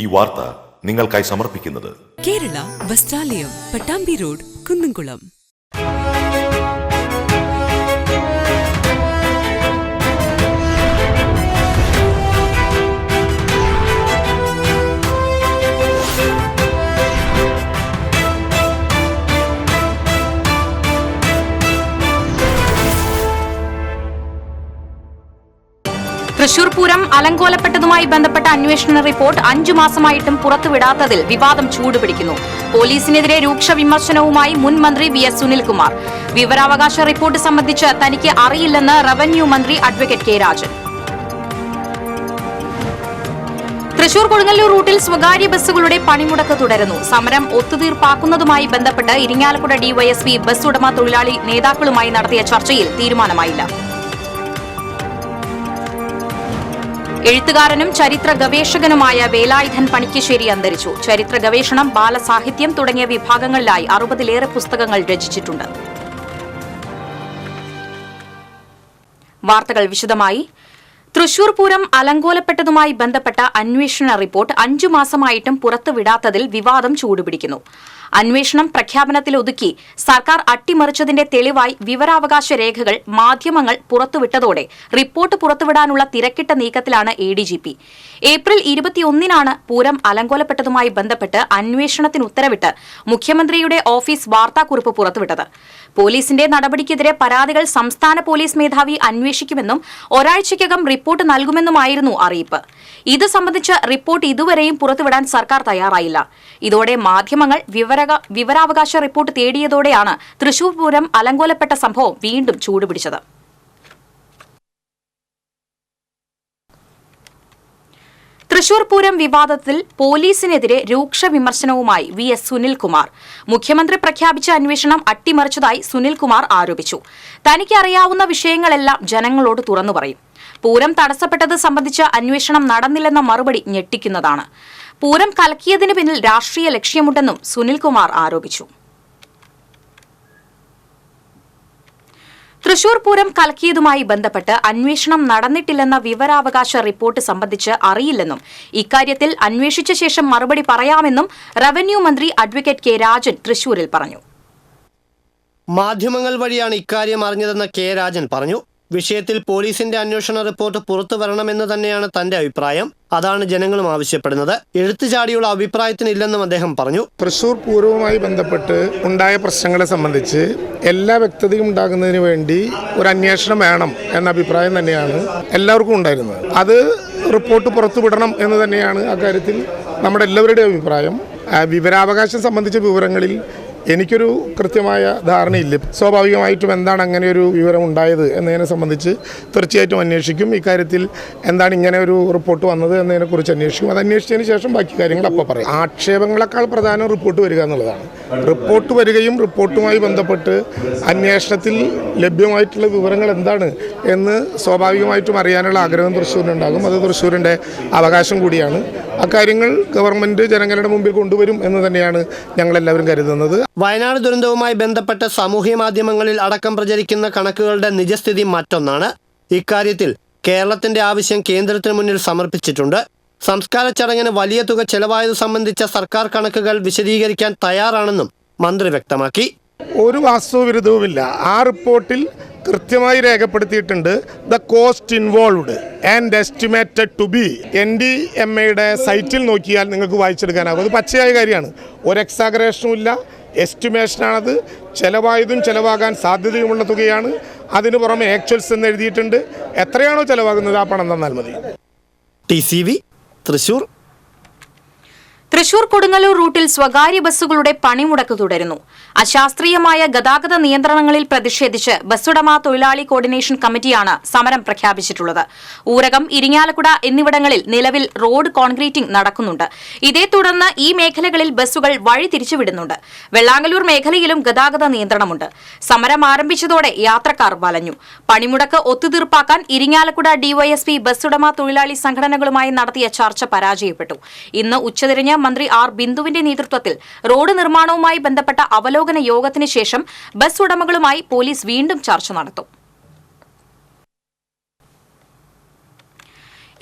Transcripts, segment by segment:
ഈ വാർത്ത നിങ്ങൾക്കായി സമർപ്പിക്കുന്നത് കേരള വസ്ത്രാലയം, പട്ടാമ്പി റോഡ്, കുന്നംകുളം. തൃശൂർ പൂരം അലങ്കോലപ്പെട്ടതുമായി ബന്ധപ്പെട്ട അന്വേഷണ റിപ്പോർട്ട് 5 മാസമായിട്ടും പുറത്തുവിടാത്തതിൽ വിവാദം ചൂടുപിടിക്കുന്നു. പോലീസിനെതിരെ രൂക്ഷ വിമർശനവുമായി മുൻ മന്ത്രി വി.എസ്. സുനിൽകുമാർ. വിവരാവകാശ റിപ്പോർട്ട് സംബന്ധിച്ച് തനിക്ക് അറിയില്ലെന്ന് റവന്യൂ മന്ത്രി അഡ്വക്കേറ്റ് കെ രാജൻ. തൃശൂർ കൊടുങ്ങല്ലൂർ റൂട്ടിൽ സ്വകാര്യ ബസ്സുകളുടെ പണിമുടക്ക് തുടരുന്നു. സമരം ഒത്തുതീർപ്പാക്കുന്നതുമായി ബന്ധപ്പെട്ട് ഇരിങ്ങാലക്കുട ഡിവൈഎസ്പി ബസ് ഉടമ തൊഴിലാളി നേതാക്കളുമായി നടത്തിയ ചർച്ചയിൽ തീരുമാനമായില്ല. എഴുത്തുകാരനും ചരിത്ര ഗവേഷകനുമായ വേലായുധൻ പണിക്കശ്ശേരി അന്തരിച്ചു. ചരിത്ര ഗവേഷണം, ബാലസാഹിത്യം തുടങ്ങിയ വിഭാഗങ്ങളിലായി 60-ലേറെ പുസ്തകങ്ങൾ രചിച്ചിട്ടുണ്ട്. വാർത്തകൾ വിശദമായി. തൃശൂർ പൂരം അലങ്കോലപ്പെട്ടതുമായി ബന്ധപ്പെട്ട അന്വേഷണ റിപ്പോർട്ട് 5 മാസമായിട്ടും പുറത്തുവിടാത്തതിൽ വിവാദം ചൂടുപിടിക്കുന്നു. അന്വേഷണം പ്രഖ്യാപനത്തിലൊതുക്കി സർക്കാർ അട്ടിമറിച്ചതിന്റെ തെളിവായി വിവരാവകാശ രേഖകൾ മാധ്യമങ്ങൾ പുറത്തുവിട്ടതോടെ റിപ്പോർട്ട് പുറത്തുവിടാനുള്ള തിരക്കിട്ട നീക്കത്തിലാണ് ADGP. ഏപ്രിൽ 21-നാണ് പൂരം അലങ്കോലപ്പെട്ടതുമായി ബന്ധപ്പെട്ട് അന്വേഷണത്തിന് ഉത്തരവിട്ട് മുഖ്യമന്ത്രിയുടെ ഓഫീസ് വാർത്താക്കുറിപ്പ് പുറത്തുവിട്ടത്. പോലീസിന്റെ നടപടിക്കെതിരെ പരാതികൾ സംസ്ഥാന പോലീസ് മേധാവി അന്വേഷിക്കുമെന്നും ഒരാഴ്ചയ്ക്കകം റിപ്പോർട്ട് നൽകുമെന്നുമായിരുന്നു അറിയിപ്പ്. ഇത് സംബന്ധിച്ച് റിപ്പോർട്ട് ഇതുവരെയും പുറത്തുവിടാൻ സർക്കാർ തയ്യാറായില്ല. ഇതോടെ മാധ്യമങ്ങൾ വിവരാവകാശ റിപ്പോർട്ട് തേടിയതോടെയാണ് തൃശൂർ പൂരം അലങ്കോലപ്പെട്ട സംഭവം വീണ്ടും ചൂടുപിടിച്ചത്. തൃശൂർ പൂരം വിവാദത്തിൽ പോലീസിനെതിരെ രൂക്ഷ വിമർശനവുമായി വി.എസ്. സുനിൽകുമാർ. മുഖ്യമന്ത്രി പ്രഖ്യാപിച്ച അന്വേഷണം അട്ടിമറിച്ചതായി സുനിൽകുമാർ ആരോപിച്ചു. തനിക്ക് അറിയാവുന്ന വിഷയങ്ങളെല്ലാം ജനങ്ങളോട് തുറന്നു പറയും. പൂരം തടസ്സപ്പെട്ടത് സംബന്ധിച്ച് അന്വേഷണം നടന്നില്ലെന്ന മറുപടി ഞെട്ടിക്കുന്നതാണ്. പൂരം കലക്കിയതിന് പിന്നിൽ രാഷ്ട്രീയ ലക്ഷ്യമുണ്ടെന്നും സുനിൽകുമാർ ആരോപിച്ചു. തൃശൂർ പൂരം കലക്കിയതുമായി ബന്ധപ്പെട്ട് അന്വേഷണം നടന്നിട്ടില്ലെന്ന വിവരാവകാശ റിപ്പോർട്ട് സംബന്ധിച്ച് അറിയില്ലെന്നും ഇക്കാര്യത്തിൽ അന്വേഷിച്ച ശേഷം മറുപടി പറയാമെന്നും റവന്യൂ മന്ത്രി അഡ്വക്കേറ്റ് കെ രാജൻ തൃശൂരിൽ പറഞ്ഞു. മാധ്യമങ്ങൾ വഴിയാണ് ഇക്കാര്യം അറിഞ്ഞതെന്ന് കെ രാജൻ പറഞ്ഞു. വിഷയത്തിൽ പോലീസിന്റെ അന്വേഷണ റിപ്പോർട്ട് പുറത്തു വരണമെന്ന് തന്നെയാണ് തന്റെ അഭിപ്രായം. അതാണ് ജനങ്ങളും ആവശ്യപ്പെടുന്നത്. എഴുത്തുചാടിയുള്ള അഭിപ്രായത്തിനില്ലെന്നും അദ്ദേഹം പറഞ്ഞു. തൃശൂർ പൂരവുമായി ബന്ധപ്പെട്ട് ഉണ്ടായ പ്രശ്നങ്ങളെ സംബന്ധിച്ച് എല്ലാ വ്യക്തതയും ഉണ്ടാകുന്നതിന് വേണ്ടി ഒരു അന്വേഷണം വേണം എന്ന അഭിപ്രായം തന്നെയാണ് എല്ലാവർക്കും ഉണ്ടായിരുന്നത്. അത് റിപ്പോർട്ട് പുറത്തുവിടണം എന്ന് തന്നെയാണ് അക്കാര്യത്തിൽ നമ്മുടെ എല്ലാവരുടെയും അഭിപ്രായം. വിവരാവകാശം സംബന്ധിച്ച വിവരങ്ങളിൽ എനിക്കൊരു കൃത്യമായ ധാരണയില്ല. സ്വാഭാവികമായിട്ടും എന്താണ് അങ്ങനെ ഒരു വിവരം ഉണ്ടായത് എന്നതിനെ സംബന്ധിച്ച് തീർച്ചയായിട്ടും അന്വേഷിക്കും. ഇക്കാര്യത്തിൽ എന്താണ് ഇങ്ങനെ ഒരു റിപ്പോർട്ട് വന്നത് എന്നതിനെക്കുറിച്ച് അന്വേഷിക്കും. അത് അന്വേഷിച്ചതിന് ശേഷം ബാക്കി കാര്യങ്ങൾ അപ്പോൾ പറയും. ആക്ഷേപങ്ങളെക്കാൾ പ്രധാനം റിപ്പോർട്ട് വരിക എന്നുള്ളതാണ്. റിപ്പോർട്ട് വരികയും റിപ്പോർട്ടുമായി ബന്ധപ്പെട്ട് അന്വേഷണത്തിൽ ലഭ്യമായിട്ടുള്ള വിവരങ്ങൾ എന്താണ് എന്ന് സ്വാഭാവികമായിട്ടും അറിയാനുള്ള ആഗ്രഹം തൃശ്ശൂരിനുണ്ടാകും. അത് തൃശ്ശൂരിൻ്റെ അവകാശം കൂടിയാണ്. അക്കാര്യങ്ങൾ ഗവൺമെൻറ് ജനങ്ങളുടെ മുമ്പിൽ കൊണ്ടുവരും എന്ന് തന്നെയാണ് ഞങ്ങളെല്ലാവരും കരുതുന്നത്. വയനാട് ദുരന്തവുമായി ബന്ധപ്പെട്ട് സാമൂഹ്യ മാധ്യമങ്ങളിൽ അടക്കം പ്രചരിക്കുന്ന കണക്കുകളുടെ നിജസ്ഥിതി മറ്റൊന്നാണ്. ഇക്കാര്യത്തിൽ കേരളത്തിന്റെ ആവശ്യം കേന്ദ്രത്തിന് മുന്നിൽ സമർപ്പിച്ചിട്ടുണ്ട്. സംസ്കാര ചടങ്ങിന് വലിയ തുക ചെലവായത് സംബന്ധിച്ച സർക്കാർ കണക്കുകൾ വിശദീകരിക്കാൻ തയ്യാറാണെന്നും മന്ത്രി വ്യക്തമാക്കി. ഒരു വാസ്തവവിരുദ്ധവുമില്ല. ആ റിപ്പോർട്ടിൽ കൃത്യമായി രേഖപ്പെടുത്തിയിട്ടുണ്ട് the cost involved and estimated to be. NDMA സൈറ്റിൽ നോക്കിയാൽ നിങ്ങൾക്ക് വായിച്ചെടുക്കാനാകും. അത് പച്ചയായ കാര്യമാണ്. ഒരു എക്സാഗ്രേഷനും ഇല്ല. എസ്റ്റിമേഷനാണത്. ചെലവായതും ചെലവാകാൻ സാധ്യതയുമുള്ള തുകയാണ്. അതിനു പുറമെ ആക്ച്വൽസ് എന്ന് എഴുതിയിട്ടുണ്ട്. എത്രയാണോ ചെലവാകുന്നത് ആ പണം തന്നാൽ മതി. TCV തൃശൂർ. തൃശൂർ കൊടുങ്ങല്ലൂർ റൂട്ടിൽ സ്വകാര്യ ബസ്സുകളുടെ പണിമുടക്ക് തുടരുന്നു. അശാസ്ത്രീയമായ ഗതാഗത നിയന്ത്രണങ്ങളിൽ പ്രതിഷേധിച്ച് ബസ്സുടമ തൊഴിലാളി കോർഡിനേഷൻ കമ്മിറ്റിയാണ് സമരം പ്രഖ്യാപിച്ചിട്ടുള്ളത്. ഊരകം, ഇരിങ്ങാലക്കുട എന്നിവിടങ്ങളിൽ നിലവിൽ റോഡ് കോൺക്രീറ്റിംഗ് നടക്കുന്നുണ്ട്. ഇതേ തുടർന്ന് ഈ മേഖലകളിൽ ബസ്സുകൾ വഴി തിരിച്ചുവിടുന്നുണ്ട്. വെള്ളാങ്കല്ലൂർ മേഖലയിലും ഗതാഗത നിയന്ത്രണമുണ്ട്. സമരം ആരംഭിച്ചതോടെ യാത്രക്കാർ വലഞ്ഞു. പണിമുടക്ക് ഒത്തുതീർപ്പാക്കാൻ ഇരിങ്ങാലക്കുട ഡിവൈഎസ്പി ബസ്സുടമ തൊഴിലാളി സംഘടനകളുമായി നടത്തിയ ചർച്ച പരാജയപ്പെട്ടു. ഇന്ന് ഉച്ചതിരിഞ്ഞ് മന്ത്രി ആർ ബിന്ദുവിന്റെ നേതൃത്വത്തിൽ റോഡ് നിർമ്മാണവുമായി ബന്ധപ്പെട്ട അവലോകന യോഗത്തിന് ശേഷം ബസ് ഉടമകളുമായി പോലീസ് വീണ്ടും ചർച്ച നടത്തും.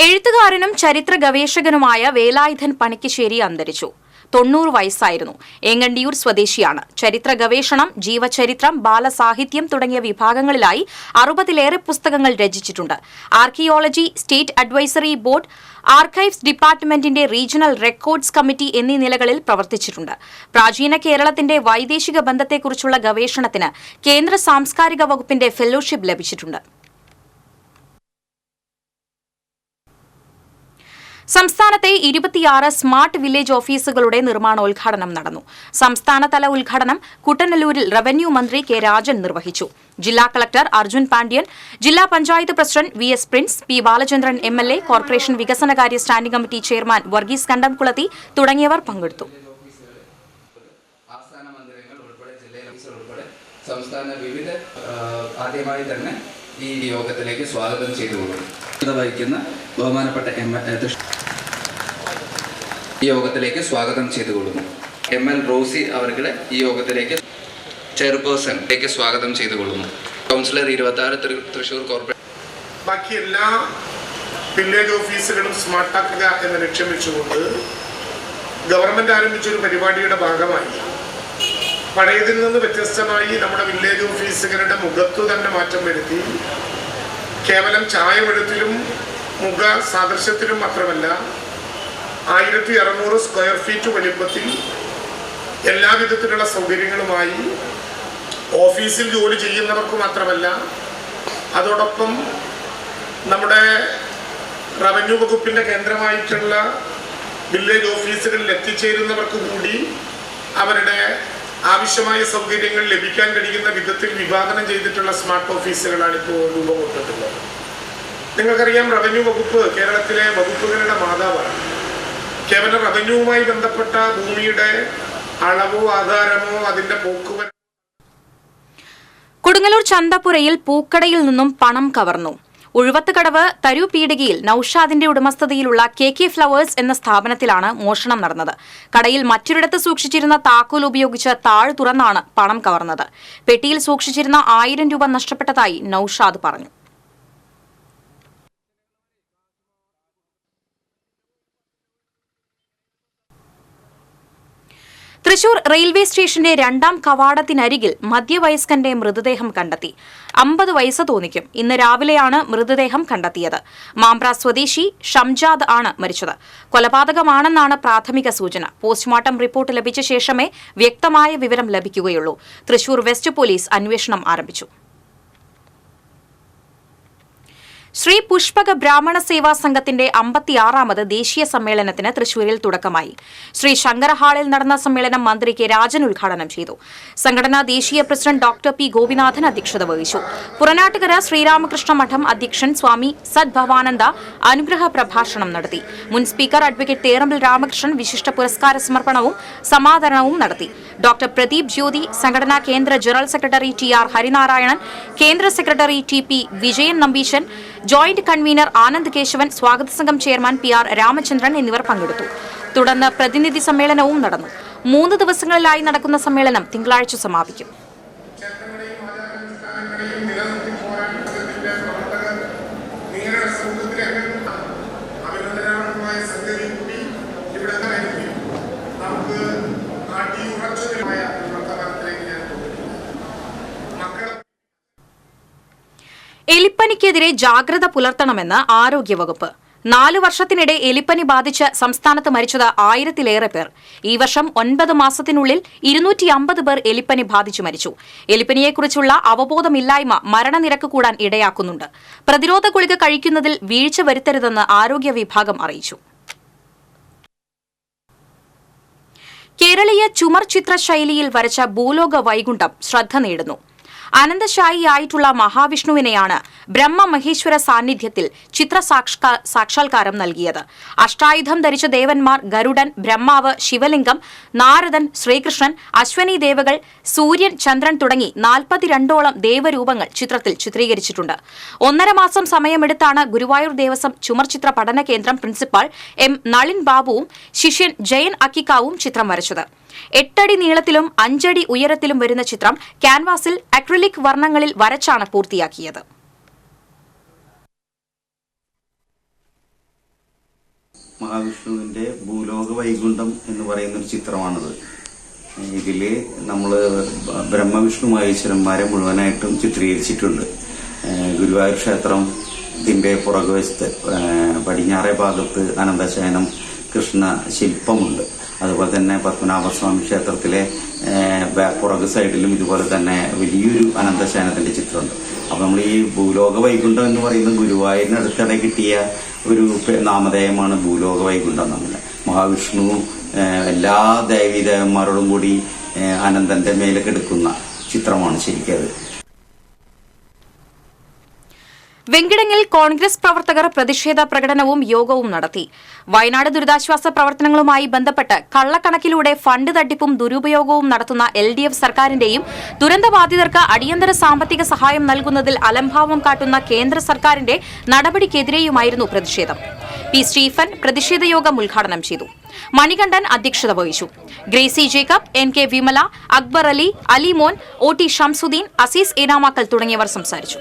എഴുത്തുകാരനും ചരിത്ര ഗവേഷകനുമായ വേലായുധൻ പണിക്കശ്ശേരി അന്തരിച്ചു. 90 വയസ്സായിരുന്നു. ഏങ്ങണ്ടിയൂർ സ്വദേശിയാണ്. ചരിത്ര ഗവേഷണം, ജീവചരിത്രം, ബാലസാഹിത്യം തുടങ്ങിയ വിഭാഗങ്ങളിലായി 60-ലേറെ പുസ്തകങ്ങൾ രചിച്ചിട്ടുണ്ട്. Archaeology, state advisory board, archives ഡിപ്പാർട്ട്മെന്റിന്റെ റീജിയണൽ റെക്കോർഡ്സ് കമ്മിറ്റി എന്നീ നിലകളിൽ പ്രവർത്തിച്ചിട്ടുണ്ട്. പ്രാചീന കേരളത്തിന്റെ വൈദേശിക ബന്ധത്തെക്കുറിച്ചുള്ള ഗവേഷണത്തിന് കേന്ദ്ര സാംസ്കാരിക വകുപ്പിന്റെ ഫെലോഷിപ്പ് ലഭിച്ചിട്ടുണ്ട്. സംസ്ഥാനത്തെ 26 സ്മാർട്ട് വില്ലേജ് ഓഫീസുകളുടെ നിർമ്മാണോദ്ഘാടനം നടന്നു. സംസ്ഥാനതല ഉദ്ഘാടനം കുട്ടനല്ലൂരിൽ റവന്യൂ മന്ത്രി കെ രാജൻ നിർവഹിച്ചു. ജില്ലാ കളക്ടർ അർജുൻ പാണ്ഡ്യൻ, ജില്ലാ panchayat president VS Prince, P Balachandran MLA, corporation വികസനകാര്യ standing committee chairman Varghese Kandamkulathi തുടങ്ങിയവർ പങ്കെടുത്തു. ആദ്യമായി തന്നെ ഈ യോഗത്തിലേക്ക് സ്വാഗതം ചെയ്തുകൊള്ളും. വഹിക്കുന്ന ബഹുമാനപ്പെട്ട ഈ യോഗത്തിലേക്ക് സ്വാഗതം ചെയ്തുകൊള്ളുന്നു. ML റോസി അവരുടെ ഈ യോഗത്തിലേക്ക് ചെയർപേഴ്സണിലേക്ക് സ്വാഗതം ചെയ്തുകൊള്ളുന്നു. Councillor 26 Thrissur corporation. ബാക്കി എല്ലാ വില്ലേജ് ഓഫീസുകളും സ്മാർട്ടാക്കുക എന്ന ലക്ഷ്യം വെച്ചുകൊണ്ട് ഗവൺമെന്റ് ആരംഭിച്ചൊരു പരിപാടിയുടെ ഭാഗമായി പഴയതിൽ നിന്ന് വ്യത്യസ്തമായി നമ്മുടെ വില്ലേജ് ഓഫീസുകളുടെ മുഖത്തു തന്നെ മാറ്റം വരുത്തി കേവലം ചായമെഴുത്തിലും മുഖ സാദൃശ്യത്തിലും മാത്രമല്ല 1600 സ്ക്വയർ ഫീറ്റ് വലിപ്പത്തിൽ എല്ലാവിധത്തിലുള്ള സൗകര്യങ്ങളുമായി ഓഫീസിൽ ജോലി ചെയ്യുന്നവർക്ക് മാത്രമല്ല അതോടൊപ്പം നമ്മുടെ റവന്യൂ വകുപ്പിൻ്റെ കേന്ദ്രമായിട്ടുള്ള വില്ലേജ് ഓഫീസുകളിൽ എത്തിച്ചേരുന്നവർക്ക് കൂടി അവരുടെ ആവശ്യമായ സൗകര്യങ്ങൾ ലഭിക്കാൻ കഴിയുന്ന വിധത്തിൽ വിഭാവനം ചെയ്തിട്ടുള്ള സ്മാർട്ട് ഓഫീസുകളാണ് ഇപ്പോൾ രൂപം കൊണ്ടിട്ടുള്ളത്. നിങ്ങൾക്കറിയാം, റവന്യൂ വകുപ്പ് കേരളത്തിലെ വകുപ്പുകളുടെ മാതാവാണ്. കേവലം റവന്യൂവുമായി ബന്ധപ്പെട്ട ഭൂമിയുടെ അളവോ ആധാരമോ അതിന്റെ പോക്കുവരവ്. കൊടുങ്ങല്ലൂർ ചന്തപ്പുരയിൽ പൂക്കടയിൽ നിന്നും പണം കവർന്നു. ഉഴുവത്തുകടവ് തരൂപീടികയിൽ നൌഷാദിന്റെ ഉടമസ്ഥതയിലുള്ള KK ഫ്ലവേഴ്സ് എന്ന സ്ഥാപനത്തിലാണ് മോഷണം നടന്നത്. കടയിൽ മറ്റൊരിടത്ത് സൂക്ഷിച്ചിരുന്ന താക്കോൽ ഉപയോഗിച്ച് താഴ് തുറന്നാണ് പണം കവർന്നത്. പെട്ടിയിൽ സൂക്ഷിച്ചിരുന്ന 1000 രൂപ നഷ്ടപ്പെട്ടതായി നൌഷാദ് പറഞ്ഞു. തൃശൂർ റെയിൽവേ സ്റ്റേഷന്റെ 2ാം കവാടത്തിനരികിൽ മധ്യവയസ്കന്റെ മൃതദേഹം കണ്ടെത്തി. 50 വയസ്സ് തോന്നിക്കും. ഇന്ന് രാവിലെയാണ് മൃതദേഹം കണ്ടെത്തിയത്. മാമ്പ്ര സ്വദേശി ഷംജാദ് ആണ് മരിച്ചത്. കൊലപാതകമാണെന്നാണ് പ്രാഥമിക സൂചന. പോസ്റ്റ്മോർട്ടം റിപ്പോർട്ട് ലഭിച്ച ശേഷമേ വ്യക്തമായ വിവരം ലഭിക്കുകയുള്ളൂ. തൃശൂർ വെസ്റ്റ് പോലീസ് അന്വേഷണം ആരംഭിച്ചു. ശ്രീ പുഷ്പക ബ്രാഹ്മണ സേവാ സംഘത്തിന്റെ 56ാമത് ദേശീയ സമ്മേളനത്തിന് തൃശൂരിൽ തുടക്കമായി. ശ്രീ ശങ്കര ഹാളിൽ നടന്ന സമ്മേളനം മന്ത്രി കെ രാജൻ ഉദ്ഘാടനം ചെയ്തു. സംഘടനാ ദേശീയ പ്രസിഡന്റ് ഡോക്ടർ P ഗോപിനാഥൻ അധ്യക്ഷത വഹിച്ചു. പുറനാട്ടുകര ശ്രീരാമകൃഷ്ണ മഠം അധ്യക്ഷൻ സ്വാമി സദ്ഭവാനന്ദ അനുഗ്രഹ പ്രഭാഷണം നടത്തി. മുൻ സ്പീക്കർ അഡ്വക്കേറ്റ് തേറമ്പിൽ രാമകൃഷ്ണൻ വിശിഷ്ട പുരസ്കാര സമർപ്പണവും സമാദരണവും നടത്തി. ഡോക്ടർ പ്രദീപ് ജ്യോതി, സംഘടനാ കേന്ദ്ര ജനറൽ സെക്രട്ടറി TR ഹരിനാരായണൻ, കേന്ദ്ര secretary TP Vijayan Nambeesan, joint convener Anand Keshavan, സ്വാഗത സംഘം ചെയർമാൻ PR രാമചന്ദ്രൻ എന്നിവർ പങ്കെടുത്തു. തുടർന്ന് പ്രതിനിധി സമ്മേളനവും നടന്നു. 3 ദിവസങ്ങളിലായി നടക്കുന്ന സമ്മേളനം തിങ്കളാഴ്ച സമാപിക്കും. എലിപ്പനിക്കെതിരെ ജാഗ്രത പുലർത്തണമെന്ന് ആരോഗ്യവകുപ്പ്. 4 വർഷത്തിനിടെ എലിപ്പനി ബാധിച്ച് സംസ്ഥാനത്ത് മരിച്ചത് 1000-ലേറെ പേർ. ഈ വർഷം 9 മാസത്തിനുള്ളിൽ 250 പേർ എലിപ്പനി ബാധിച്ചു മരിച്ചു. എലിപ്പനിയെക്കുറിച്ചുള്ള അവബോധമില്ലായ്മ മരണനിരക്ക് കൂടാൻ ഇടയാക്കുന്നുണ്ട്. പ്രതിരോധ ഗുളിക കഴിക്കുന്നതിൽ വീഴ്ച വരുത്തരുതെന്ന് ആരോഗ്യ വിഭാഗം അറിയിച്ചു. കേരളീയ ചുമർ ചിത്ര ശൈലിയിൽ വരച്ച ഭൂലോക വൈകുണ്ഠം ശ്രദ്ധ നേടുന്നു. അനന്തശായിയായിട്ടുള്ള മഹാവിഷ്ണുവിനെയാണ് ബ്രഹ്മമഹേശ്വര സാന്നിധ്യത്തിൽ ചിത്ര സാക്ഷാത്കാരം നൽകിയത്. അഷ്ടായുധം ധരിച്ച ദേവന്മാർ ഗരുഡൻ, ബ്രഹ്മാവ്, ശിവലിംഗം, നാരദൻ, ശ്രീകൃഷ്ണൻ, അശ്വനി ദേവകൾ, സൂര്യൻ, ചന്ദ്രൻ തുടങ്ങി 42ഓളം ദേവരൂപങ്ങൾ ചിത്രത്തിൽ ചിത്രീകരിച്ചിട്ടുണ്ട്. 1.5 മാസം സമയമെടുത്താണ് ഗുരുവായൂർ ദേവസ്വം ചുമർചിത്ര പഠന കേന്ദ്രം പ്രിൻസിപ്പാൾ M നളിൻ ബാബുവും ശിഷ്യൻ ജയൻ അക്കിക്കാവും ചിത്രം വരച്ചത്. 8 അടി നീളത്തിലും 5 അടി ഉയരത്തിലും വരുന്ന ചിത്രം ക്യാൻവാസിൽ അക്രിലിക് വർണ്ണങ്ങളിൽ വരച്ചാണ് പൂർത്തിയാക്കിയത്. മഹാവിഷ്ണുവിൻ്റെ ഭൂലോക വൈകുണ്ഠം എന്ന് പറയുന്നൊരു ചിത്രമാണിത്. ഇതിൽ നമ്മൾ ബ്രഹ്മവിഷ്ണു മഹേശ്വരന്മാരെ മുഴുവനായിട്ടും ചിത്രീകരിച്ചിട്ടുണ്ട്. ഗുരുവായൂർ ക്ഷേത്രത്തിൻ്റെ പുറകുവശത്ത് പടിഞ്ഞാറേ ഭാഗത്ത് അനന്തശയനം കൃഷ്ണ ശില്പമുണ്ട്. അതുപോലെ തന്നെ പത്മനാഭസ്വാമി ക്ഷേത്രത്തിലെ പുറകു സൈഡിലും ഇതുപോലെ തന്നെ വലിയൊരു അനന്തശയനത്തിൻ്റെ ചിത്രമുണ്ട്. അപ്പോൾ നമ്മൾ ഈ ഭൂലോക വൈകുണ്ഠം എന്ന് പറയുന്നത് ഗുരുവായൂരിന് അടുത്തിടെ കിട്ടിയ ഒരു നാമധേയമാണ് ഭൂലോക വൈകുണ്ഠം എന്നുള്ളത്. മഹാവിഷ്ണുവും എല്ലാ ദേവീദേവന്മാരോടും കൂടി അനന്തന്റെ മേലെ കിടക്കുന്ന ചിത്രമാണ് ശരിക്കത്. വെങ്കിടങ്ങിൽ കോൺഗ്രസ് പ്രവർത്തകർ പ്രതിഷേധ പ്രകടനവും യോഗവും നടത്തി. വയനാട് ദുരിതാശ്വാസ പ്രവർത്തനങ്ങളുമായി ബന്ധപ്പെട്ട് കള്ളക്കണക്കിലൂടെ ഫണ്ട് തട്ടിപ്പും ദുരുപയോഗവും നടത്തുന്ന LDF സർക്കാരിന്റെയും ദുരന്തബാധിതർക്ക് അടിയന്തര സാമ്പത്തിക സഹായം നൽകുന്നതിൽ അലംഭാവം കാട്ടുന്ന കേന്ദ്ര സർക്കാരിന്റെ നടപടിക്കെതിരെയുമായിരുന്നു പ്രതിഷേധം. പി സ്റ്റീഫൻ പ്രതിഷേധ യോഗം ഉദ്ഘാടനം ചെയ്തു. മണികണ്ഠൻ അധ്യക്ഷത വഹിച്ചു. Gracy Jacob, NK Vimala, Akbar Ali, Alimon, OT Shamsuddin, Azeez Enamakkal തുടങ്ങിയവർ സംസാരിച്ചു.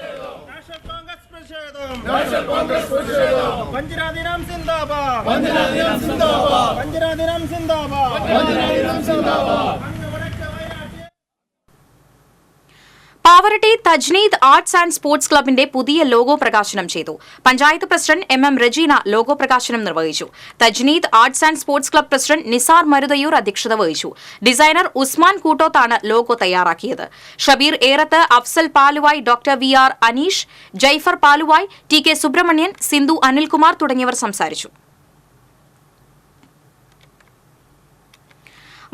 Pavaratti Tajneed arts and sports ക്ലബിന്റെ പുതിയ ലോഗോ പ്രകാശനം ചെയ്തു. Panchayat president MM Rajeena logo പ്രകാശനം നിർവഹിച്ചു. Tajneed arts and sports club president Nisar Maruthayur അധ്യക്ഷത വഹിച്ചു. ഡിസൈനർ ഉസ്മാൻ കൂട്ടോത്താണ് ലോഗോ തയ്യാറാക്കിയത്. Shabeer Erath, Afsal Paluvai, doctor VR Aneesh, Jaifar Paluvai, TK Subrahmanyan, Sindhu Anilkumar തുടങ്ങിയവർ സംസാരിച്ചു.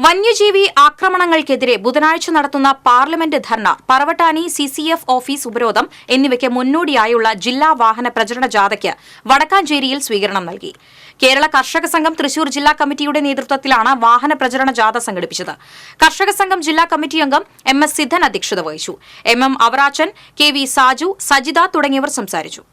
വന്യജീവി ആക്രമണങ്ങൾക്കെതിരെ ബുധനാഴ്ച നടത്തുന്ന പാർലമെന്റ് ധർണ, പറവട്ടാനി CCF ഓഫീസ് ഉപരോധം എന്നിവയ്ക്ക് മുന്നോടിയായുള്ള ജില്ലാ വാഹന പ്രചരണ ജാഥയ്ക്ക് വടക്കാഞ്ചേരിയിൽ സ്വീകരണം നൽകി. കേരള കർഷക സംഘം തൃശൂർ ജില്ലാ കമ്മിറ്റിയുടെ നേതൃത്വത്തിലാണ് വാഹന പ്രചരണ ജാഥ സംഘടിപ്പിച്ചത്. കർഷക സംഘം ജില്ലാ കമ്മിറ്റി അംഗം MS സിദ്ധൻ അധ്യക്ഷത വഹിച്ചു. MM അവറാച്ചൻ, KV സാജു, സജിത തുടങ്ങിയവർ സംസാരിച്ചു.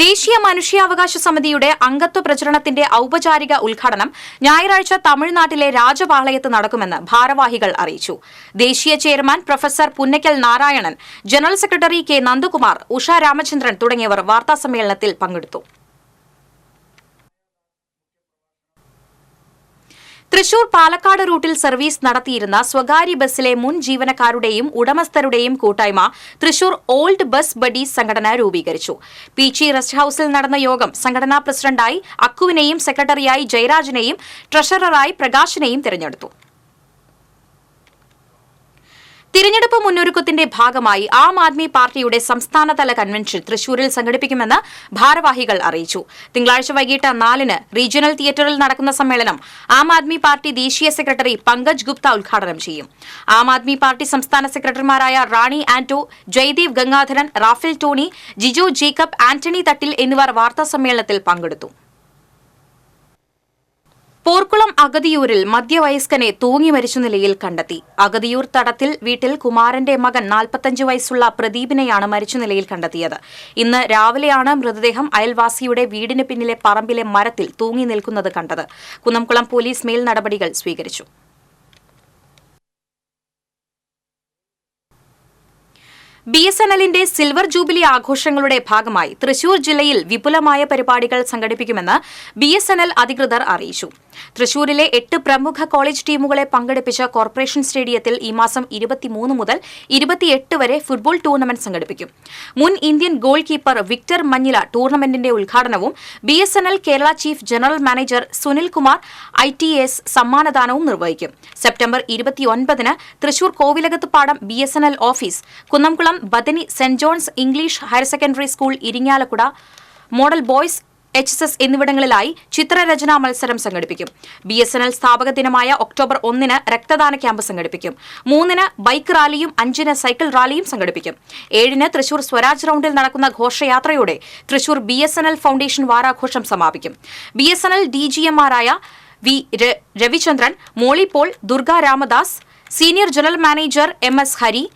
ദേശീയ മനുഷ്യാവകാശ സമിതിയുടെ അംഗത്വ പ്രചരണത്തിന്റെ ഔപചാരിക ഉദ്ഘാടനം ഞായറാഴ്ച തമിഴ്നാട്ടിലെ രാജപാളയത്ത് നടക്കുമെന്ന് ഭാരവാഹികൾ അറിയിച്ചു. ദേശീയ chairman professor Punnakkal Narayanan, general secretary K Nandakumar, Usha Ramachandran തുടങ്ങിയവർ വാർത്താസമ്മേളനത്തിൽ പങ്കെടുത്തു. തൃശൂർ പാലക്കാട് റൂട്ടിൽ സർവീസ് നടത്തിയിരുന്ന സ്വകാര്യ ബസ്സിലെ മുൻ ജീവനക്കാരുടെയും ഉടമസ്ഥരുടെയും കൂട്ടായ്മ തൃശൂർ ഓൾഡ് ബസ് ബഡീസ് സംഘടന രൂപീകരിച്ചു. പീച്ചി റെസ്റ്റ് ഹൌസിൽ നടന്ന യോഗം സംഘടനാ പ്രസിഡന്റായി അക്കുവിനെയും സെക്രട്ടറിയായി ജയരാജനെയും ട്രഷററായി പ്രകാശിനെയും തിരഞ്ഞെടുത്തു. തിരഞ്ഞെടുപ്പ് മുന്നൊരുക്കത്തിന്റെ ഭാഗമായി ആം ആദ്മി പാർട്ടിയുടെ സംസ്ഥാനതല കൺവെൻഷൻ തൃശൂരിൽ സംഘടിപ്പിക്കുമെന്ന് ഭാരവാഹികൾ അറിയിച്ചു. തിങ്കളാഴ്ച വൈകിട്ട് 4-ന് റീജിയണൽ തിയേറ്ററിൽ നടക്കുന്ന സമ്മേളനം ആം ആദ്മി പാർട്ടി ദേശീയ സെക്രട്ടറി പങ്കജ് ഗുപ്ത ഉദ്ഘാടനം ചെയ്യും. ആം ആദ്മി പാർട്ടി സംസ്ഥാന സെക്രട്ടറിമാരായ Rani Anto, Jayadev Gangadharan, Raphael Tony, Jijo Jacob, Antony Thattil എന്നിവർ വാർത്താസമ്മേളനത്തിൽ പങ്കെടുത്തു. പോർക്കുളം അഗതിയൂരിൽ മധ്യവയസ്കനെ തൂങ്ങി മരിച്ച നിലയിൽ കണ്ടെത്തി. അഗതിയൂർ തടത്തിൽ വീട്ടിൽ കുമാരന്റെ മകൻ 45 വയസ്സുള്ള പ്രദീപിനെയാണ് മരിച്ച നിലയിൽ കണ്ടെത്തിയത്. ഇന്ന് രാവിലെയാണ് മൃതദേഹം അയൽവാസിയുടെ വീടിന് പിന്നിലെ പറമ്പിലെ മരത്തിൽ തൂങ്ങി നിൽക്കുന്നത് കണ്ടത്. കുന്നംകുളം പോലീസ് മേൽ നടപടികൾ സ്വീകരിച്ചു. BSNLന്റെ സിൽവർ ജൂബിലി ആഘോഷങ്ങളുടെ ഭാഗമായി തൃശൂർ ജില്ലയിൽ വിപുലമായ പരിപാടികൾ സംഘടിപ്പിക്കുമെന്ന് BSNL അധികൃതർ അറിയിച്ചു. തൃശൂരിലെ 8 പ്രമുഖ കോളേജ് ടീമുകളെ പങ്കെടുപ്പിച്ച കോർപ്പറേഷൻ സ്റ്റേഡിയത്തിൽ ഈ മാസം 23 മുതൽ 28 വരെ ഫുട്ബോൾ ടൂർണമെന്റ് സംഘടിപ്പിക്കും. മുൻ Indian goalkeeper Victor Manjila ടൂർണമെന്റിന്റെ ഉദ്ഘാടനവും BSNL Kerala chief general manager Sunil Kumar ITS സമ്മാനദാനവും നിർവഹിക്കും. സെപ്റ്റംബർ 29-ന് തൃശൂർ കോവിലകത്ത് Padam BSNL office, Kunnamkulam Bethany saint John's English higher secondary school Irinjalakuda, model boys HSS എന്നിവിടങ്ങളിലായി ചിത്രരചനാ മത്സരം സംഘടിപ്പിക്കും. BSNL സ്ഥാപക ദിനമായ ഒക്ടോബർ 1-ന് രക്തദാന ക്യാമ്പ് സംഘടിപ്പിക്കും. 3-ന് ബൈക്ക് റാലിയും 5-ന് സൈക്കിൾ റാലിയും സംഘടിപ്പിക്കും. 7-ന് തൃശൂർ സ്വരാജ് റൌണ്ടിൽ നടക്കുന്ന ഘോഷയാത്രയോടെ തൃശൂർ BSNL ഫൗണ്ടേഷൻ വാരാഘോഷം സമാപിക്കും. BSNL DGMമാരായ V Ravichandran, Molly Paul, Durga Ramdas, senior general manager MS Hari,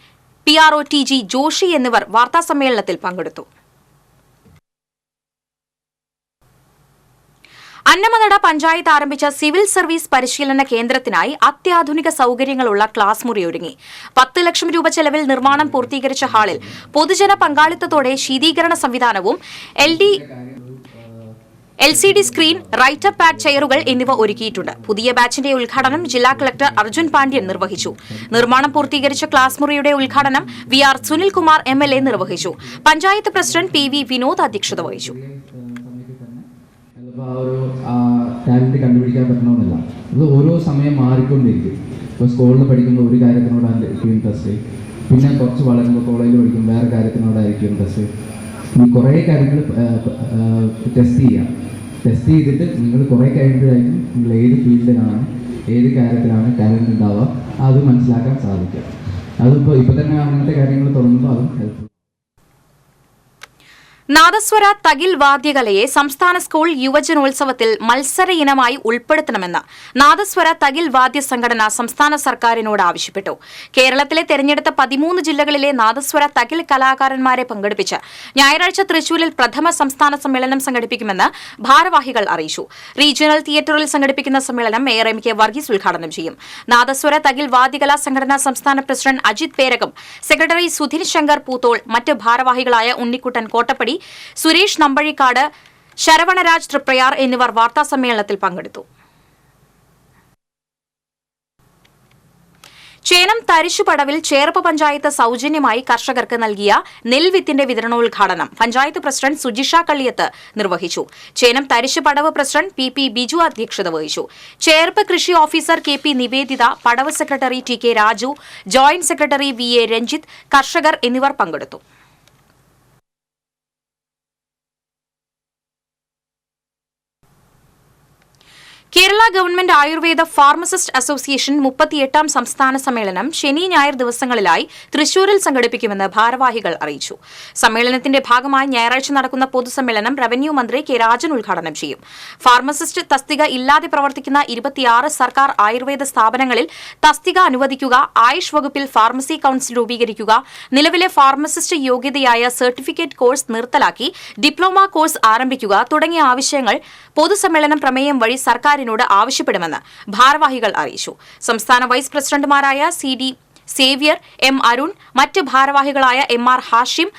PRO TG Joshi എന്നിവർ വാർത്താസമ്മേളനത്തിൽ പങ്കെടുത്തു. അന്നമനട പഞ്ചായത്ത് ആരംഭിച്ച സിവിൽ സർവീസ് പരിശീലന കേന്ദ്രത്തിനായി അത്യാധുനിക സൌകര്യങ്ങളുള്ള ക്ലാസ് മുറി ഒരുങ്ങി. 10 ലക്ഷം രൂപ ചെലവിൽ നിർമ്മാണം പൂർത്തീകരിച്ച ഹാളിൽ പൊതുജന പങ്കാളിത്തത്തോടെ ശീതീകരണ സംവിധാനവും LCD സ്ക്രീൻ, റൈറ്റർ പാഡ് ചെയറുകൾ എന്നിവ ഒരുക്കിയിട്ടുണ്ട്. പുതിയ ബാച്ചിന്റെ ഉദ്ഘാടനം ജില്ലാ കളക്ടർ അർജുൻ പാണ്ഡ്യൻ നിർവഹിച്ചു. നിർമ്മാണം പൂർത്തീകരിച്ച ക്ലാസ് മുറിയുടെ ഉദ്ഘാടനം VR സുനിൽകുമാർ MLA നിർവഹിച്ചു. പഞ്ചായത്ത് പ്രസിഡന്റ് PV വിനോദ് അധ്യക്ഷത വഹിച്ചു. ടാലന്റ് കണ്ടുപിടിക്കാൻ പറ്റണമെന്നില്ല. അത് ഓരോ സമയം മാറിക്കൊണ്ടിരിക്കും. ഇപ്പോൾ സ്കൂളിൽ പഠിക്കുമ്പോൾ ഒരു കാര്യത്തിനോടായിരിക്കും ഇൻട്രസ്റ്റ്, പിന്നെ കുറച്ച് വളരുമ്പോൾ കോളേജിൽ പഠിക്കുമ്പോൾ വേറെ കാര്യത്തിനോടായിരിക്കും ഇൻട്രസ്റ്റ്. കുറേ കാര്യങ്ങൾ ടെസ്റ്റ് ചെയ്തിട്ട് നിങ്ങൾ കുറേ കഴിയുമ്പോഴായിരിക്കും നിങ്ങൾ ഏത് ഫീൽഡിലാണ് ഏത് കാര്യത്തിലാണ് ടാലന്റ് ഉണ്ടാവുക അത് മനസ്സിലാക്കാൻ സാധിക്കും. അതിപ്പോൾ തന്നെ അങ്ങനത്തെ കാര്യങ്ങൾ തുടങ്ങുമ്പോൾ അതും ഹെൽപ്ഫുൾ. നാദസ്വര തകിൽ വാദ്യകലയെ സംസ്ഥാന സ്കൂൾ യുവജനോത്സവത്തിൽ മത്സര ഇനമായി ഉൾപ്പെടുത്തണമെന്ന് നാദസ്വര തകിൽ വാദ്യ സംഘടന സംസ്ഥാന സർക്കാരിനോട് ആവശ്യപ്പെട്ടു. കേരളത്തിലെ തെരഞ്ഞെടുത്ത 13 ജില്ലകളിലെ നാദസ്വര തകിൽ കലാകാരന്മാരെ പങ്കെടുപ്പിച്ച് ഞായറാഴ്ച തൃശൂരിൽ പ്രഥമ സംസ്ഥാന സമ്മേളനം സംഘടിപ്പിക്കുമെന്ന് ഭാരവാഹികൾ അറിയിച്ചു. റീജിയണൽ തിയേറ്ററിൽ സംഘടിപ്പിക്കുന്ന സമ്മേളനം മേയർ MK വർഗീസ് ഉദ്ഘാടനം ചെയ്യും. നാദസ്വര തകിൽ വാദ്യകലാ സംഘടനാ സംസ്ഥാന പ്രസിഡന്റ് അജിത് പേരകം, സെക്രട്ടറി സുധീർ ശങ്കർ പൂത്തോൾ, മറ്റ് ഭാരവാഹികളായ ഉണ്ണിക്കുട്ടൻ കോട്ടപ്പടി, സുരേഷ് നമ്പഴിക്കാട്, ശരവണരാജ് തൃപ്രയാർ എന്നിവർ വാർത്താസമ്മേളനത്തിൽ പങ്കെടുത്തു. ചേനം തരിശുപടവിൽ ചേർപ്പ് പഞ്ചായത്ത് സൌജന്യമായി കർഷകർക്ക് നൽകിയ നെൽവിത്തിന്റെ വിതരണോദ്ഘാടനം പഞ്ചായത്ത് പ്രസിഡന്റ് സുജിഷ കള്ളിയത്ത് നിർവഹിച്ചു. ചേനം തരിശുപടവ് പ്രസിഡന്റ് PP ബിജു അധ്യക്ഷത വഹിച്ചു. ചേർപ്പ് കൃഷി ഓഫീസർ KP നിവേദിത, പടവ് secretary TK Raju, joint secretary VA Ranjith, കർഷകർ എന്നിവർ പങ്കെടുത്തു. Kerala government Ayurveda pharmacist association 38ാം സംസ്ഥാന സമ്മേളനം ശനി ഞായർ ദിവസങ്ങളിലായി തൃശൂരിൽ സംഘടിപ്പിക്കുമെന്ന് ഭാരവാഹികൾ അറിയിച്ചു. സമ്മേളനത്തിന്റെ ഭാഗമായി ഞായറാഴ്ച നടക്കുന്ന പൊതുസമ്മേളനം റവന്യൂ മന്ത്രി K രാജൻ ഉദ്ഘാടനം ചെയ്യും. ഫാർമസിസ്റ്റ് തസ്തിക ഇല്ലാതെ പ്രവർത്തിക്കുന്ന 26 സർക്കാർ ആയുർവേദ സ്ഥാപനങ്ങളിൽ തസ്തിക അനുവദിക്കുക, ആയുഷ് വകുപ്പിൽ ഫാർമസി കൌൺസിൽ രൂപീകരിക്കുക, നിലവിലെ ഫാർമസിസ്റ്റ് യോഗ്യതയായ സർട്ടിഫിക്കറ്റ് കോഴ്സ് നിർത്തലാക്കി ഡിപ്ലോമ കോഴ്സ് ആരംഭിക്കുക തുടങ്ങിയ ആവശ്യങ്ങൾ പൊതുസമ്മേളനം പ്രമേയം വഴി സർക്കാർ ആവശ്യപ്പെടുമെന്ന് ഭാരവാഹികൾ അറിയിച്ചു. സംസ്ഥാന വൈസ് പ്രസിഡന്റുമാരായ CD സേവ്യർ, M അരുൺ, മറ്റ് ഭാരവാഹികളായ MR Hashim,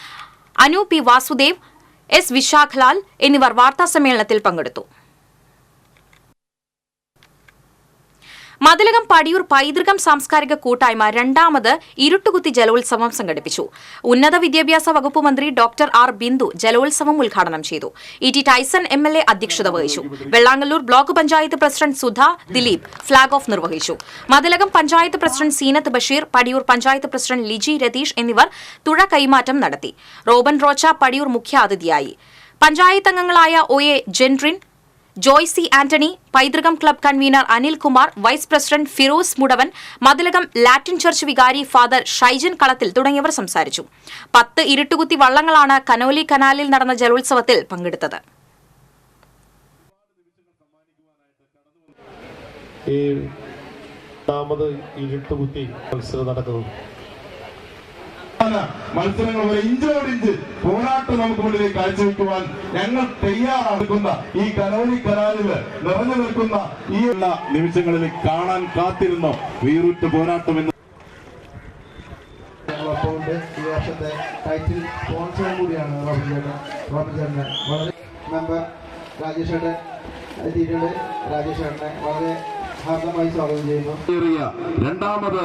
Anu P Vasudev, S വിശാഖലാൽ എന്നിവർ വാർത്താസമ്മേളനത്തിൽ പങ്കെടുത്തു. മതിലകം പടിയൂർ പൈതൃകം സാംസ്കാരിക കൂട്ടായ്മ 2ാമത് ഇരുട്ടുകുത്തി ജലോത്സവം സംഘടിപ്പിച്ചു. ഉന്നത വിദ്യാഭ്യാസ വകുപ്പ് മന്ത്രി ഡോക്ടർ R ബിന്ദു ജലോത്സവം ഉദ്ഘാടനം ചെയ്തു. ET ടൈസൺ MLA അധ്യക്ഷത വഹിച്ചു. Vellangallur block panchayat president Sudha Dileep flag off നിർവഹിച്ചു. മതിലകം പഞ്ചായത്ത് പ്രസിഡന്റ് സീനത്ത് ബഷീർ, പടിയൂർ പഞ്ചായത്ത് പ്രസിഡന്റ് ലിജി രതീഷ് എന്നിവർ തുഴ കൈമാറ്റം നടത്തി. റോബൻ റോച്ച പടിയൂർ മുഖ്യാതിഥിയായി. പഞ്ചായത്ത് അംഗങ്ങളായ OA ജെൻട്രിൻ, Joy C Antony, Paithrukam club convener Anilkumar, vice president Firoz Mudavan, Mathilakam Latin church വികാരി ഫാദർ ഷൈജൻ കളത്തിൽ തുടങ്ങിയവർ സംസാരിച്ചു. 10 ഇരുട്ടുകുത്തി വള്ളങ്ങളാണ് കനോലി കനാലിൽ നടന്ന ജലോത്സവത്തിൽ പങ്കെടുത്തത്. മത്സരങ്ങൾ വരെ ഇഞ്ചോടിഞ്ച് പോരാട്ടം നമുക്ക് മുന്നിലേക്ക് കാഴ്ചവെക്കുവാൻ ഞങ്ങൾ തയ്യാറാക്കുന്ന ഈ കനോലി കനാലില് നിറഞ്ഞു നിൽക്കുന്ന ഈ നിമിഷങ്ങളിൽ കാണാൻ കാത്തിരുന്ന വീറുറ്റ പോരാട്ടം എന്ന് ഈ വർഷത്തെ ടൈറ്റിൽ സ്പോൺസറും കൂടിയാണ് റോബിൻ ചേട്ടന് വളരെ മെമ്പർ രാജേഷ് ചേട്ടൻ എത്തിയിട്ടുണ്ട്. രാജേഷ് ചേട്ടനെ വളരെ ഹാർദമായി സ്വാഗതം ചെയ്യുന്നു. 2ാമത്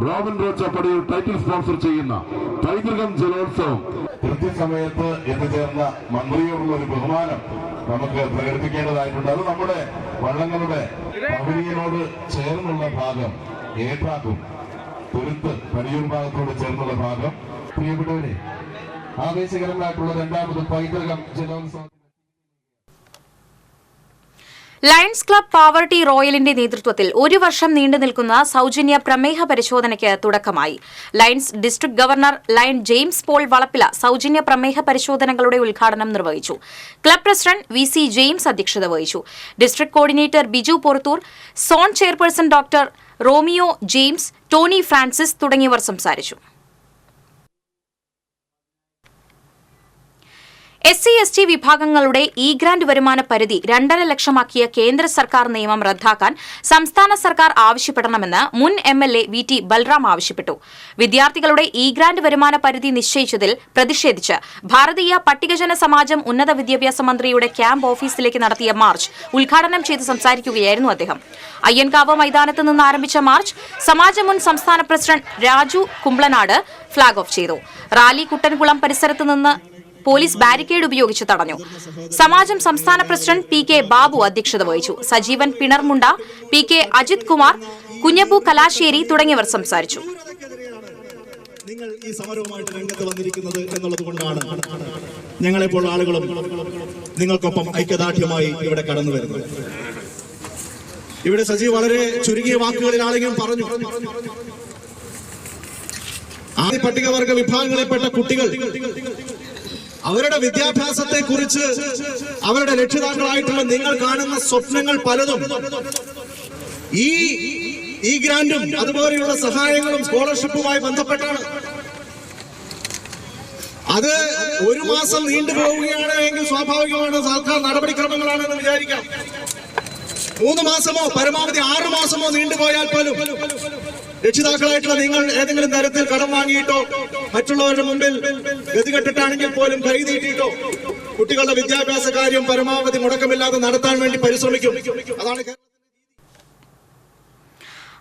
റോബിൻ റോച്ച പടിയൂർ ടൈറ്റിൽ സ്പോൺസർ ചെയ്യുന്ന പൈതൃകം ജലോത്സവം കൃത്യസമയത്ത് എത്തിച്ചേർന്ന മന്ത്രിയോടുള്ള ഒരു ബഹുമാനം നമുക്ക് പ്രകടിപ്പിക്കേണ്ടതായിട്ടുണ്ട്. അത് നമ്മുടെ വള്ളങ്ങളുടെ പവലിയനോട് ചേർന്നുള്ള ഭാഗം ഏറ്റാക്കും തുരുത്ത് പടിയൂർ ഭാഗത്തോട് ചേർന്നുള്ള ഭാഗം. പ്രിയപ്പെട്ടവരെ, ആവേശകരമായിട്ടുള്ള 2ാമത് പൈതൃകം ജലോത്സവം ലയൺസ് ക്ലബ് പാവർട്ടി റോയലിന്റെ നേതൃത്വത്തിൽ 1 വർഷം നീണ്ടു നിൽക്കുന്ന സൌജന്യ പ്രമേഹ പരിശോധനയ്ക്ക് തുടക്കമായി. Lions district governor Lion James Paul Valappila സൌജന്യ പ്രമേഹ പരിശോധനകളുടെ ഉദ്ഘാടനം നിർവഹിച്ചു. ക്ലബ് പ്രസിഡന്റ് VC ജെയിംസ് അധ്യക്ഷത വഹിച്ചു. District coordinator Biju Porathur, zone chairperson doctor Romeo James, Tony Francis തുടങ്ങിയവർ സംസാരിച്ചു. SC/ST വിഭാഗങ്ങളുടെ ഗ്രാന്റ് വരുമാന പരിധി 2.5 ലക്ഷമാക്കിയ കേന്ദ്ര സർക്കാർ നിയമം റദ്ദാക്കാൻ സംസ്ഥാന സർക്കാർ ആവശ്യപ്പെടണമെന്ന് മുൻ MLA VT ബൽറാം ആവശ്യപ്പെട്ടു. വിദ്യാർത്ഥികളുടെ ഗ്രാന്റ് വരുമാന പരിധി നിശ്ചയിച്ചതിൽ പ്രതിഷേധിച്ച് ഭാരതീയ പട്ടികജന സമാജം ഉന്നത വിദ്യാഭ്യാസ മന്ത്രിയുടെ ക്യാമ്പ് ഓഫീസിലേക്ക് നടത്തിയ മാർച്ച് ഉദ്ഘാടനം ചെയ്ത് സംസാരിക്കുകയായിരുന്നു അദ്ദേഹം. അയ്യൻകാവ് മൈതാനത്ത് നിന്ന് ആരംഭിച്ച മാർച്ച് സമാജം മുൻ സംസ്ഥാന പ്രസിഡന്റ് രാജു കുംബ്ലനാട് ഫ്ളാഗ് ഓഫ് ചെയ്തു. റാലി കുട്ടൻകുളം പരിസരത്ത് നിന്ന് പോലീസ് ബാരിക്കേഡ് ഉപയോഗിച്ച് തടഞ്ഞു. സമാജം സംസ്ഥാന പ്രസിഡന്റ് PK ബാബു അധ്യക്ഷത വഹിച്ചു. സജീവൻ പിണർമുണ്ട, PK അജിത് കുമാർ, കുഞ്ഞപ്പു കലാശ്ശേരി തുടങ്ങിയവർ സംസാരിച്ചു. നിങ്ങൾ ഈ സമരവുമായിട്ട് രംഗത്ത് വന്നിരിക്കുന്നത് എന്നുള്ളത് കൊണ്ടാണ് ഞങ്ങളെപ്പോൾ ആളുകളും നിങ്ങൾക്കൊപ്പം ഐക്യദാർഢ്യമായി ഇവിടെ കടന്നു വരുന്നത്. ഇവിടെ സജീവ് വളരെ ചുരുങ്ങിയ വാക്കുകളിൽ ആണെങ്കിലും പറഞ്ഞു, ആദ്യ പട്ടികവർഗ വിഭാഗങ്ങളിൽപ്പെട്ട കുട്ടികൾ അവരുടെ വിദ്യാഭ്യാസത്തെ കുറിച്ച് അവരുടെ രക്ഷിതാക്കളായിട്ടുള്ള നിങ്ങൾ കാണുന്ന സ്വപ്നങ്ങൾ പലതും ഈ ഗ്രാന്റും അതുപോലെയുള്ള സഹായങ്ങളും സ്കോളർഷിപ്പുമായി ബന്ധപ്പെട്ടാണ്. അത് ഒരു മാസം നീണ്ടുപോവുകയാണ് എങ്കിൽ സ്വാഭാവികമാണ് സർക്കാർ നടപടിക്രമങ്ങളാണെന്ന് വിചാരിക്കാം. 3 മാസമോ പരമാവധി 6 മാസമോ നീണ്ടുപോയാൽ പോലും രക്ഷിതാക്കളായിട്ടുള്ള നിങ്ങൾ ഏതെങ്കിലും തരത്തിൽ കടം വാങ്ങിയിട്ടോ മറ്റുള്ളവരുടെ മുമ്പിൽ ഗതികെട്ടിട്ടാണെങ്കിൽ പോലും കൈനീട്ടിയിട്ടോ കുട്ടികളുടെ വിദ്യാഭ്യാസ കാര്യം പരമാവധി മുടക്കമില്ലാതെ നടത്താൻ വേണ്ടി പരിശ്രമിക്കും. അതാണ്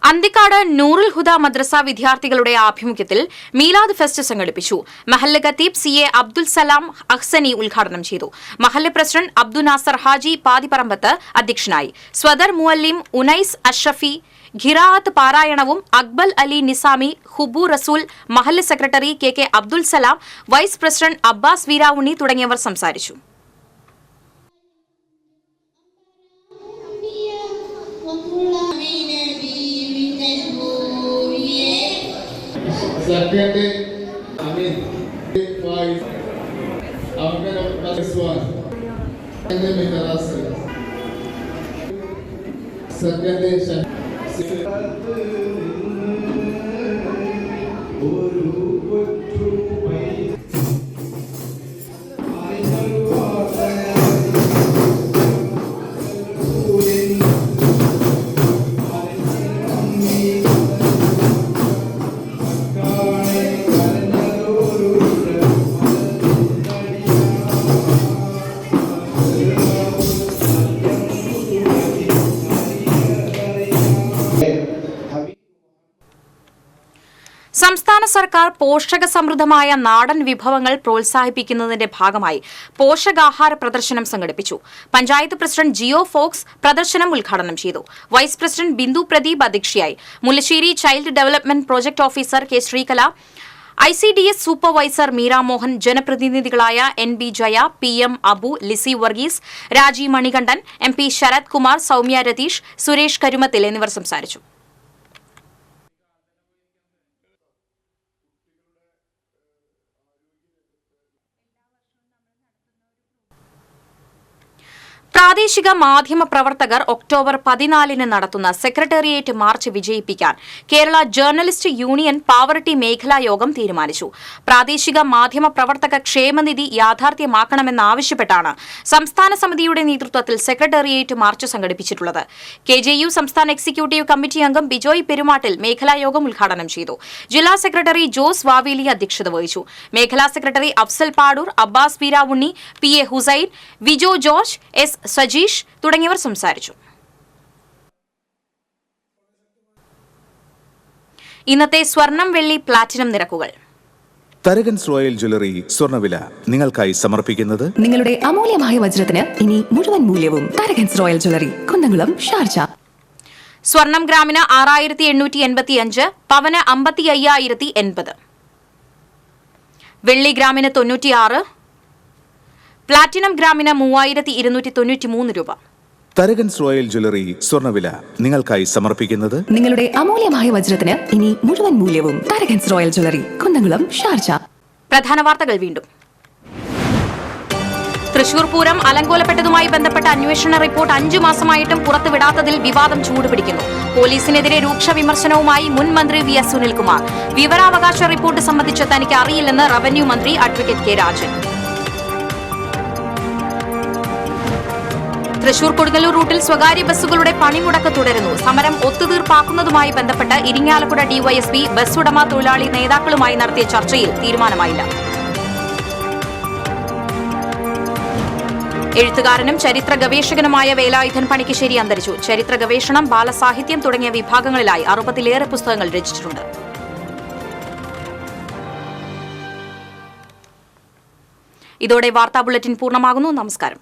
അന്തിക്കാട് നൂറുൽ ഹുദ മദ്രസ വിദ്യാർത്ഥികളുടെ ആഭിമുഖ്യത്തിൽ മീലാദ് ഫെസ്റ്റ് സംഘടിപ്പിച്ചു. മഹല്ല് ഖത്തീബ് CA അബ്ദുൽ സലാം അഹ്സനി ഉദ്ഘാടനം ചെയ്തു. മഹല്ല് പ്രസിഡന്റ് അബ്ദുൽ നാസർ ഹാജി പാതിപ്പറമ്പത്ത് അധ്യക്ഷനായി. സ്വദർ മുഅല്ലിം ഉനൈസ് അഷ്റഫി ഖിറാഅത്ത് പാരായണവും അക്ബൽ അലി നിസാമി, ഹുബു റസൂൽ, മഹല്ല് secretary KK Abdul Salam, vice president Abbas Veeravunni തുടങ്ങിയവർ സംസാരിച്ചു. സംസ്ഥാന സർക്കാർ പോഷക സമൃദ്ധമായ നാടൻ വിഭവങ്ങൾ പ്രോത്സാഹിപ്പിക്കുന്നതിന്റെ ഭാഗമായി പോഷകാഹാര പ്രദർശനം സംഘടിപ്പിച്ചു. പഞ്ചായത്ത് പ്രസിഡന്റ് ജിയോ ഫോക്സ് പ്രദർശനം ഉദ്ഘാടനം ചെയ്തു. വൈസ് പ്രസിഡന്റ് ബിന്ദു പ്രദീപ് അധ്യക്ഷയായി. Mullassery child development project officer K Sreekala, ICDS supervisor Meera Mohan, ജനപ്രതിനിധികളായ NB Jaya, PM Abu, Lissy Varghese, Raji Manikandan, MP Sarath Kumar, Soumya Ratheesh, Suresh Karumathil എന്നിവർ സംസാരിച്ചു. പ്രാദേശിക മാധ്യമ പ്രവർത്തകർ ഒക്ടോബർ 14 നടത്തുന്ന സെക്രട്ടേറിയറ്റ് മാർച്ച് വിജയിപ്പിക്കാൻ കേരള ജേർണലിസ്റ്റ് യൂണിയൻ പാവറട്ടി മേഖലാ യോഗം തീരുമാനിച്ചു. പ്രാദേശിക മാധ്യമ പ്രവർത്തക ക്ഷേമനിധി യാഥാർത്ഥ്യമാക്കണമെന്നാവശ്യപ്പെട്ടാണ് സംസ്ഥാന സമിതിയുടെ നേതൃത്വത്തിൽ സെക്രട്ടേറിയറ്റ് മാർച്ച് സംഘടിപ്പിച്ചിട്ടുള്ളത്. KJU സംസ്ഥാന എക്സിക്യൂട്ടീവ് കമ്മിറ്റി അംഗം ബിജോയ് പെരുമാട്ടിൽ മേഖലാ യോഗം ഉദ്ഘാടനം ചെയ്തു. ജില്ലാ സെക്രട്ടറി ജോസ് വാവേലി അധ്യക്ഷത വഹിച്ചു. മേഖലാ secretary Afsal Padoor, Abbas Veeravunni, PA Hussain, Vijo George, S Sajeesh തുടങ്ങിയവർ സംസാരിച്ചു. ഇന്നത്തെ സ്വർണം, വെള്ളി, പ്ലാറ്റിനം നിരക്കുകൾ. തരകൻസ് റോയൽ ജ്വല്ലറി സ്വർണ്ണവില നിങ്ങൾക്കായി സമർപ്പിക്കുന്നത് നിങ്ങളുടെ അമൂല്യമായ വജ്രത്തിന് ഇനി മുഴുവൻ മൂല്യവും Tharakans royal jewellery, Kunnamkulam, Sharjah. സ്വർണം ഗ്രാമിന് 6885, പവന് 55,080. വെള്ളി ഗ്രാമിന് 96, പ്ലാറ്റിനം ഗ്രാമിന് 3293 രൂപ. തരകൻസ് റോയൽ ജ്വല്ലറി സ്വർണ്ണവില നിങ്ങൾക്കായി സമർപ്പിക്കുന്നത് നിങ്ങളുടെ അമൂല്യമായ വജ്രത്തിന് ഇനി മുഴുവൻ മൂല്യവും Tharakans royal jewellery, Kunnamkulam, Sharjah. പ്രധാന വാർത്തകൾ വീണ്ടും. തൃശൂർ പൂരം അലങ്കോലപ്പെട്ടതുമായി ബന്ധപ്പെട്ട അന്വേഷണ റിപ്പോർട്ട് 5 മാസമായിട്ടും പുറത്തുവിടാത്തതിൽ വിവാദം ചൂടുപിടിക്കുന്നു. പോലീസിനെതിരെ രൂക്ഷ വിമർശനവുമായി മുൻ മന്ത്രി VS സുനിൽകുമാർ. വിവരാവകാശ റിപ്പോർട്ട് സംബന്ധിച്ച് തനിക്ക് അറിയില്ലെന്ന് റവന്യൂ മന്ത്രി അഡ്വക്കേറ്റ് K രാജൻ. തൃശൂർ കൊടുങ്ങല്ലൂർ റൂട്ടിൽ സ്വകാര്യ ബസ്സുകളുടെ പണിമുടക്ക് തുടരുന്നു. സമരം ഒത്തുതീർപ്പാക്കുന്നതുമായി ബന്ധപ്പെട്ട് ഇരിങ്ങാലക്കുട ഡിവൈഎസ്പി ബസ് ഉടമ തൊഴിലാളി നേതാക്കളുമായി നടത്തിയ ചർച്ചയിൽ തീരുമാനമായില്ല. എഴുത്തുകാരനും ചരിത്ര ഗവേഷകനുമായ വേലായുധൻ പണിക്കശ്ശേരി അന്തരിച്ചു. ചരിത്ര ഗവേഷണം, ബാലസാഹിത്യം തുടങ്ങിയ വിഭാഗങ്ങളിലായി 60-ലേറെ പുസ്തകങ്ങൾ രചിച്ചിട്ടുണ്ട്. ഇതോടെ വാർത്താ ബുള്ളറ്റിൻ പൂർണ്ണമാകുന്നു. നമസ്കാരം.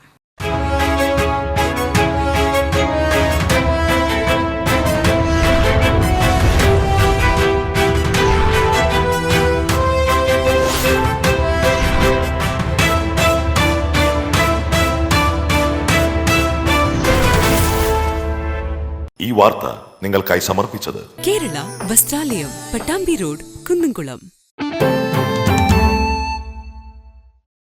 ഈ വാർത്ത നിങ്ങൾക്കായി സമർപ്പിച്ചത് കേരള വസ്ത്രാലയം, പട്ടാമ്പി റോഡ്, കുന്നംകുളം.